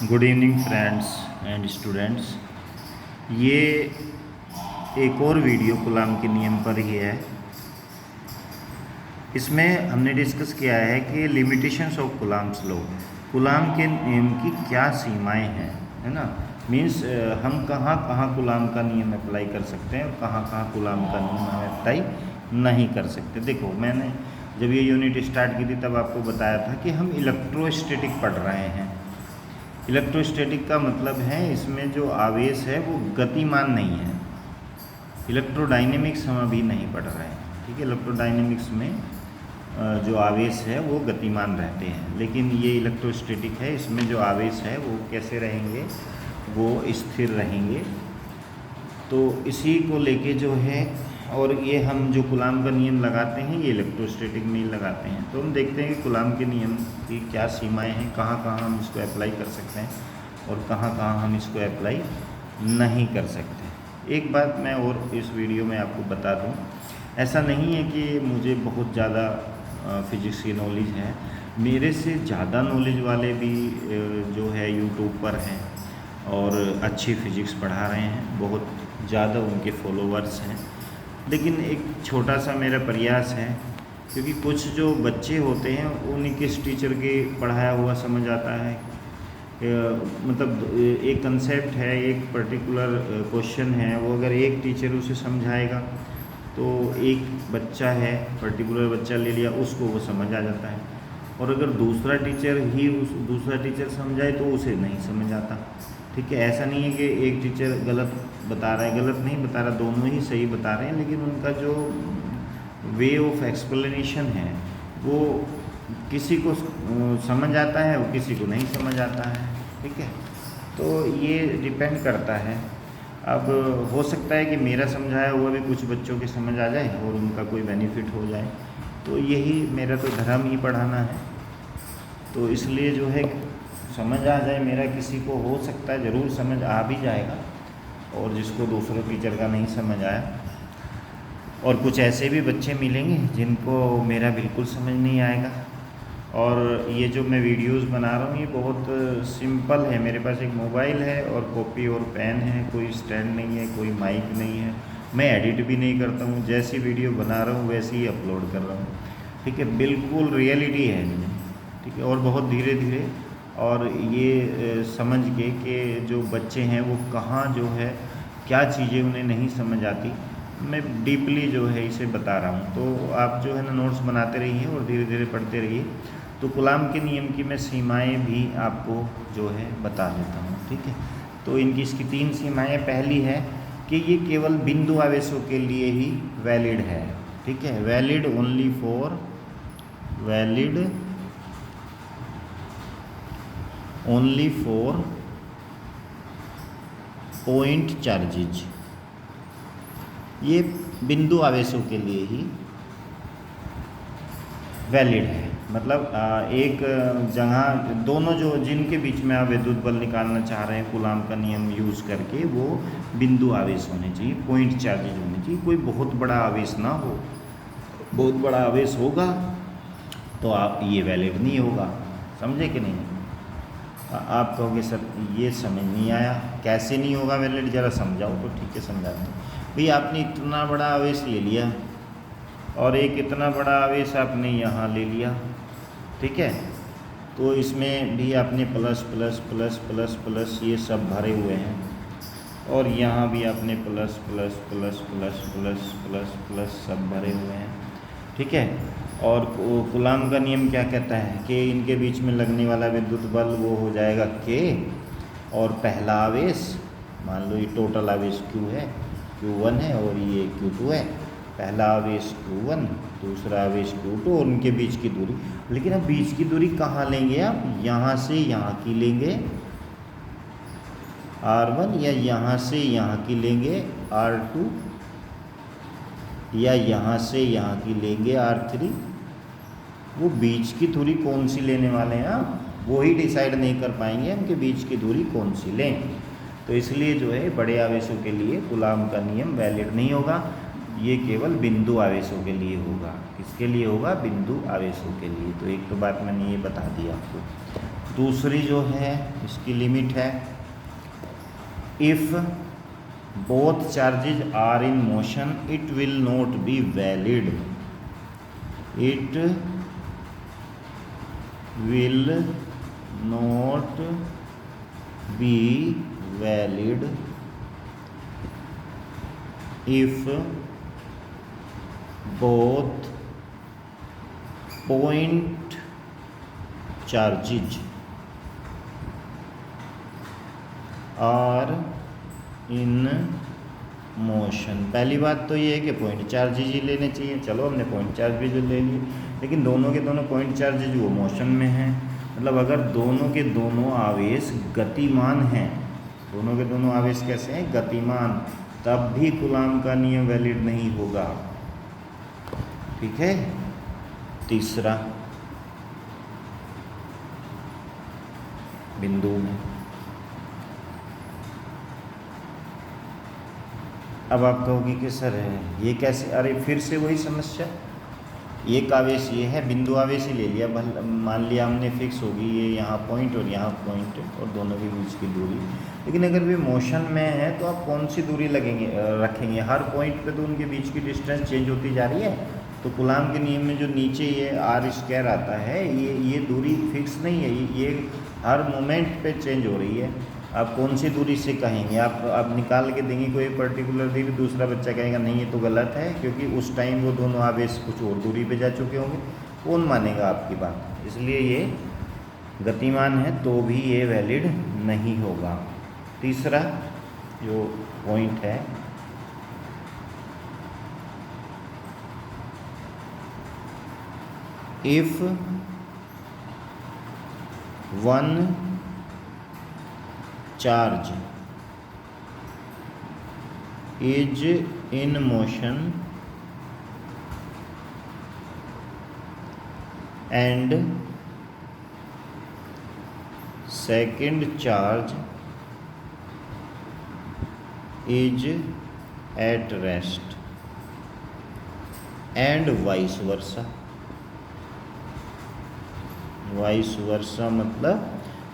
Good evening friends and students. ये एक और वीडियो कूलाम के नियम पर ही है। इसमें हमने डिस्कस किया है कि limitations of coulombs law, coulomb के नियम की क्या सीमाएं हैं, है ना। मीन्स हम कहाँ कहाँ कूलाम का नियम अप्लाई कर सकते हैं और कहाँ कहाँ कूलाम का नियम हम अप्लाई नहीं कर सकते। देखो, मैंने जब ये यूनिट स्टार्ट की थी तब आपको बताया था कि हम इलेक्ट्रोस्टैटिक पढ़ रहे हैं। इलेक्ट्रोस्टैटिक का मतलब है इसमें जो आवेश है वो गतिमान नहीं है। इलेक्ट्रोडायनेमिक्स हम अभी नहीं पढ़ रहे हैं, ठीक है। इलेक्ट्रोडायनेमिक्स में जो आवेश है वो गतिमान रहते हैं, लेकिन ये इलेक्ट्रोस्टैटिक है, इसमें जो आवेश है वो कैसे रहेंगे, वो स्थिर रहेंगे। तो इसी को लेके जो है, और ये हम जो कूलाम का नियम लगाते हैं ये इलेक्ट्रोस्टैटिक में ही लगाते हैं। तो हम देखते हैं कि कूलाम के नियम की क्या सीमाएं हैं, कहाँ कहाँ हम इसको अप्लाई कर सकते हैं और कहाँ कहाँ हम इसको अप्लाई नहीं कर सकते। एक बात मैं और इस वीडियो में आपको बता दूं, ऐसा नहीं है कि मुझे बहुत ज़्यादा फिजिक्स की नॉलेज है। मेरे से ज़्यादा नॉलेज वाले भी जो है यूट्यूब पर हैं और अच्छी फिजिक्स पढ़ा रहे हैं, बहुत ज़्यादा उनके फॉलोवर्स हैं। लेकिन एक छोटा सा मेरा प्रयास है, क्योंकि कुछ जो बच्चे होते हैं उन्हें किस टीचर के पढ़ाया हुआ समझ आता है। मतलब एक कंसेप्ट है, एक पर्टिकुलर क्वेश्चन है, वो अगर एक टीचर उसे समझाएगा तो एक बच्चा है, पर्टिकुलर बच्चा ले लिया, उसको वो समझ आ जाता है। और अगर दूसरा टीचर समझाए तो उसे नहीं समझ आता, ठीक है। ऐसा नहीं है कि एक टीचर गलत बता रहा है, गलत नहीं बता रहा, दोनों ही सही बता रहे हैं, लेकिन उनका जो वे ऑफ एक्सप्लेनेशन है वो किसी को समझ आता है और किसी को नहीं समझ आता है, ठीक है। तो ये डिपेंड करता है। अब हो सकता है कि मेरा समझाया हुआ भी कुछ बच्चों के समझ आ जाए और उनका कोई बेनिफिट हो जाए, तो यही मेरा तो धर्म ही पढ़ाना है। तो इसलिए जो है समझ आ जाए मेरा, किसी को हो सकता है ज़रूर समझ आ भी जाएगा, और जिसको दूसरे टीचर का नहीं समझ आया। और कुछ ऐसे भी बच्चे मिलेंगे जिनको मेरा बिल्कुल समझ नहीं आएगा। और ये जो मैं वीडियोस बना रहा हूँ ये बहुत सिंपल है। मेरे पास एक मोबाइल है और कॉपी और पेन है, कोई स्टैंड नहीं है, कोई माइक नहीं है, मैं एडिट भी नहीं करता हूँ, जैसी वीडियो बना रहा हूँ वैसे ही अपलोड कर रहा हूँ, ठीक है। बिल्कुल रियलिटी है इनमें, ठीक है। और बहुत धीरे धीरे, और ये समझ के कि जो बच्चे हैं वो कहाँ जो है क्या चीज़ें उन्हें नहीं समझ आती, मैं डीपली जो है इसे बता रहा हूँ। तो आप जो है ना नोट्स बनाते रहिए और धीरे धीरे पढ़ते रहिए। तो कूलाम के नियम की मैं सीमाएं भी आपको जो है बता देता हूँ, ठीक है। तो इसकी 3 सीमाएं। पहली है कि ये केवल बिंदु आवेशों के लिए ही वैलिड है, ठीक है। Valid only for point charges, ये बिंदु आवेशों के लिए ही वैलिड है। मतलब एक जगह दोनों जो जिनके बीच में आप विद्युत बल निकालना चाह रहे हैं कूलाम का नियम यूज़ करके, वो बिंदु आवेश होने चाहिए, पॉइंट चार्जेज होने चाहिए। कोई बहुत बड़ा आवेश ना हो, बहुत बड़ा आवेश होगा तो आप ये वैलिड नहीं होगा, समझे कि नहीं। आप कहोगे सर ये समझ नहीं आया, कैसे नहीं होगा वैलिड, ज़रा समझाओ। तो ठीक है, समझाते हैं। भाई आपने इतना बड़ा आवेश ले लिया और एक इतना बड़ा आवेश आपने यहाँ ले लिया, ठीक है। तो इसमें भी आपने plus plus plus plus plus ये सब भरे हुए हैं, और यहाँ भी आपने plus plus plus plus plus plus plus सब भरे हुए हैं, ठीक है। और कूलाम का नियम क्या कहता है कि इनके बीच में लगने वाला विद्युत बल वो हो जाएगा K, और पहला आवेश मान लो ये टोटल आवेश Q है, Q1 है और ये Q2 है। पहला आवेश Q1, दूसरा आवेश Q2 और उनके बीच की दूरी। लेकिन अब बीच की दूरी कहाँ लेंगे आप, यहाँ से यहाँ की लेंगे R1, या यहाँ से यहाँ की लेंगे R2, या यहाँ से यहाँ की लेंगे R3। वो बीच की दूरी कौन सी लेने वाले हैं आप, वो ही डिसाइड नहीं कर पाएंगे हम कि बीच की दूरी कौन सी लें। तो इसलिए जो है बड़े आवेशों के लिए कूलाम का नियम वैलिड नहीं होगा, ये केवल बिंदु आवेशों के लिए होगा। किसके लिए होगा, बिंदु आवेशों के लिए। तो एक तो बात मैंने ये बता दी आपको। दूसरी जो है इसकी लिमिट है, if both charges are in motion it will not be valid, it will not be valid if both point charges are in motion। पहली बात तो ये है कि पॉइंट चार्जेज ही लेने चाहिए, चलो हमने पॉइंट चार्ज भी जो ले लिए, लेकिन दोनों के दोनों पॉइंट चार्जेज वो मोशन में हैं। मतलब अगर दोनों के दोनों आवेश गतिमान हैं, दोनों के दोनों आवेश कैसे हैं, गतिमान, तब भी कूलाम का नियम वैलिड नहीं होगा। ठीक है। तीसरा बिंदु में अब आप कहोगे कि सर ये कैसे, अरे फिर से वही समस्या, एक आवेश ये है, बिंदु आवेश ही ले लिया, मान लिया हमने फिक्स होगी ये यहाँ पॉइंट और यहाँ पॉइंट और दोनों के बीच की दूरी, लेकिन अगर वे मोशन में है तो आप कौन सी दूरी रखेंगे, हर पॉइंट पे तो उनके बीच की डिस्टेंस चेंज होती जा रही है। तो कूलाम के नियम में जो नीचे ये आर स्क्वायर आता है, ये दूरी फिक्स नहीं है, ये हर मोमेंट पे चेंज हो रही है। आप कौन सी दूरी से कहेंगे, आप निकाल के देंगे कोई पर्टिकुलर दूरी, दूसरा बच्चा कहेगा नहीं ये तो गलत है, क्योंकि उस टाइम वो दोनों आवेश कुछ और दूरी पे जा चुके होंगे, कौन मानेगा आपकी बात। इसलिए ये गतिमान है तो भी ये वैलिड नहीं होगा। तीसरा जो पॉइंट है, if one charge is in motion and second charge is at rest and vice versa। Vice versa मतलब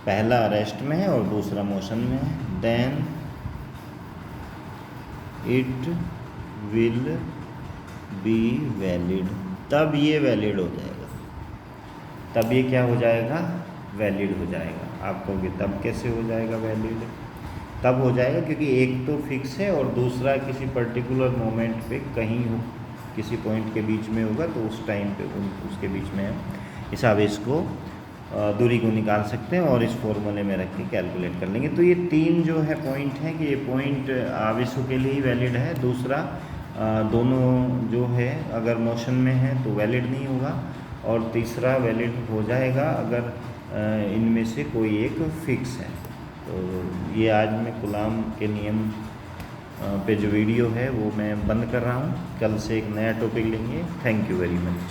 पहला रेस्ट में है और दूसरा मोशन में है, then it will be valid, तब ये वैलिड हो जाएगा, तब ये क्या हो जाएगा, वैलिड हो जाएगा। आप कहोगे तब कैसे हो जाएगा वैलिड, तब हो जाएगा क्योंकि एक तो फिक्स है और दूसरा किसी पर्टिकुलर मोमेंट पे कहीं हो, किसी पॉइंट के बीच में होगा, तो उस टाइम पे उसके बीच में है। इस आवेश को दूरी को निकाल सकते हैं और इस फॉर्मूले में रख के कैलकुलेट कर लेंगे। तो ये तीन जो है पॉइंट हैं कि ये पॉइंट आवेशों के लिए ही वैलिड है, दूसरा दोनों जो है अगर मोशन में है तो वैलिड नहीं होगा, और तीसरा वैलिड हो जाएगा अगर इनमें से कोई एक फिक्स है। तो ये आज मैं कूलाम के नियम पे जो वीडियो है वो मैं बंद कर रहा हूँ, कल से एक नया टॉपिक लेंगे। Thank you very much.